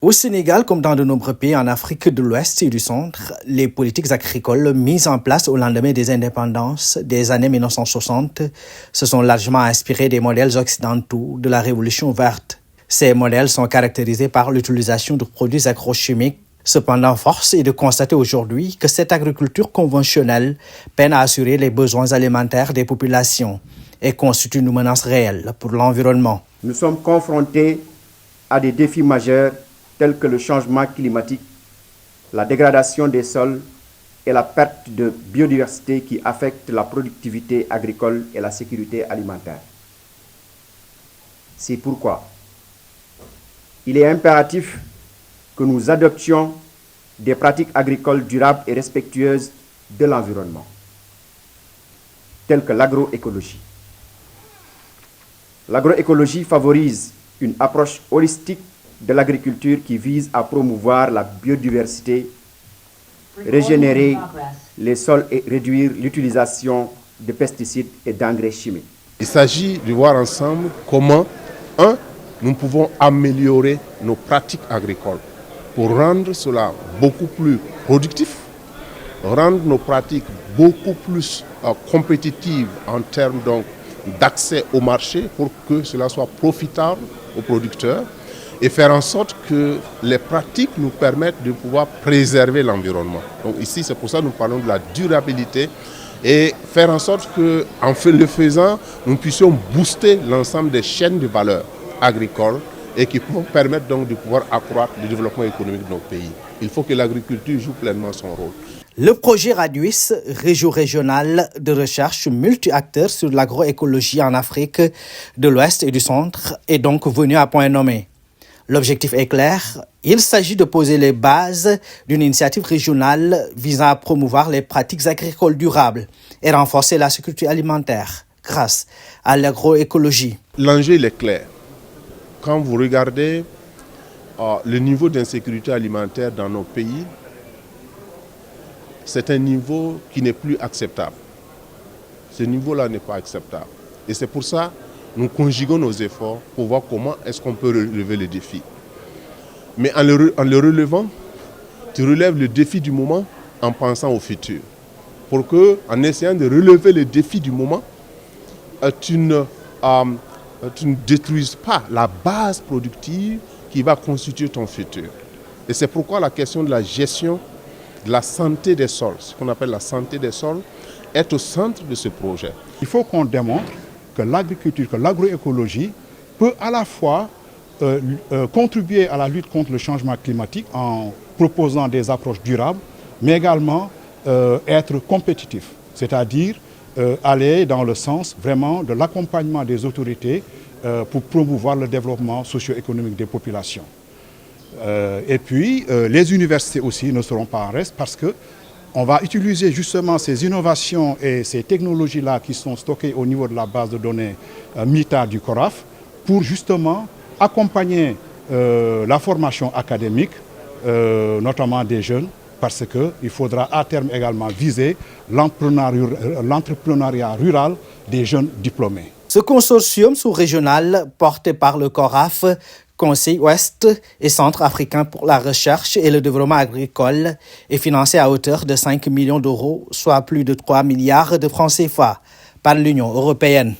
Au Sénégal, comme dans de nombreux pays en Afrique de l'Ouest et du Centre, les politiques agricoles mises en place au lendemain des indépendances des années 1960 se sont largement inspirées des modèles occidentaux de la Révolution verte. Ces modèles sont caractérisés par l'utilisation de produits agrochimiques. Cependant, force est de constater aujourd'hui que cette agriculture conventionnelle peine à assurer les besoins alimentaires des populations et constitue une menace réelle pour l'environnement. Nous sommes confrontés à des défis majeurs tels que le changement climatique, la dégradation des sols et la perte de biodiversité qui affectent la productivité agricole et la sécurité alimentaire. C'est pourquoi il est impératif que nous adoptions des pratiques agricoles durables et respectueuses de l'environnement, telles que l'agroécologie. L'agroécologie favorise une approche holistique de l'agriculture qui vise à promouvoir la biodiversité, régénérer les sols et réduire l'utilisation de pesticides et d'engrais chimiques. Il s'agit de voir ensemble comment, nous pouvons améliorer nos pratiques agricoles pour rendre cela beaucoup plus productif, rendre nos pratiques beaucoup plus compétitives en termes d'accès au marché pour que cela soit profitable aux producteurs et faire en sorte que les pratiques nous permettent de pouvoir préserver l'environnement. Donc ici, c'est pour ça que nous parlons de la durabilité et faire en sorte qu'en le faisant, nous puissions booster l'ensemble des chaînes de valeur agricoles et qui vont permettre donc de pouvoir accroître le développement économique de nos pays. Il faut que l'agriculture joue pleinement son rôle. Le projet RADUIS, réseau régional de recherche multi-acteurs sur l'agroécologie en Afrique de l'Ouest et du Centre, est donc venu à point nommé. L'objectif est clair, il s'agit de poser les bases d'une initiative régionale visant à promouvoir les pratiques agricoles durables et renforcer la sécurité alimentaire grâce à l'agroécologie. L'enjeu il est clair. Quand vous regardez le niveau d'insécurité alimentaire dans nos pays, c'est un niveau qui n'est plus acceptable. Ce niveau-là n'est pas acceptable. Et c'est pour ça que nous conjuguons nos efforts pour voir comment est-ce qu'on peut relever le défi. Mais en le relevant, tu relèves le défi du moment en pensant au futur. Pour que, en essayant de relever le défi du moment, tu ne détruises pas la base productive qui va constituer ton futur. Et c'est pourquoi la question de la gestion de la santé des sols, ce qu'on appelle la santé des sols, est au centre de ce projet. Il faut qu'on démontre que l'agriculture, que l'agroécologie peut à la fois contribuer à la lutte contre le changement climatique en proposant des approches durables, mais également être compétitif, c'est-à-dire aller dans le sens vraiment de l'accompagnement des autorités pour promouvoir le développement socio-économique des populations. Et puis, les universités aussi ne seront pas en reste parce qu'on va utiliser justement ces innovations et ces technologies-là qui sont stockées au niveau de la base de données MITA du CORAF pour justement accompagner la formation académique, notamment des jeunes, parce qu'il faudra à terme également viser l'entrepreneuriat rural des jeunes diplômés. Ce consortium sous-régional porté par le CORAF, Conseil Ouest et Centre africain pour la recherche et le développement agricole, est financé à hauteur de 5 millions d'euros, soit plus de 3 milliards de francs CFA, par l'Union européenne.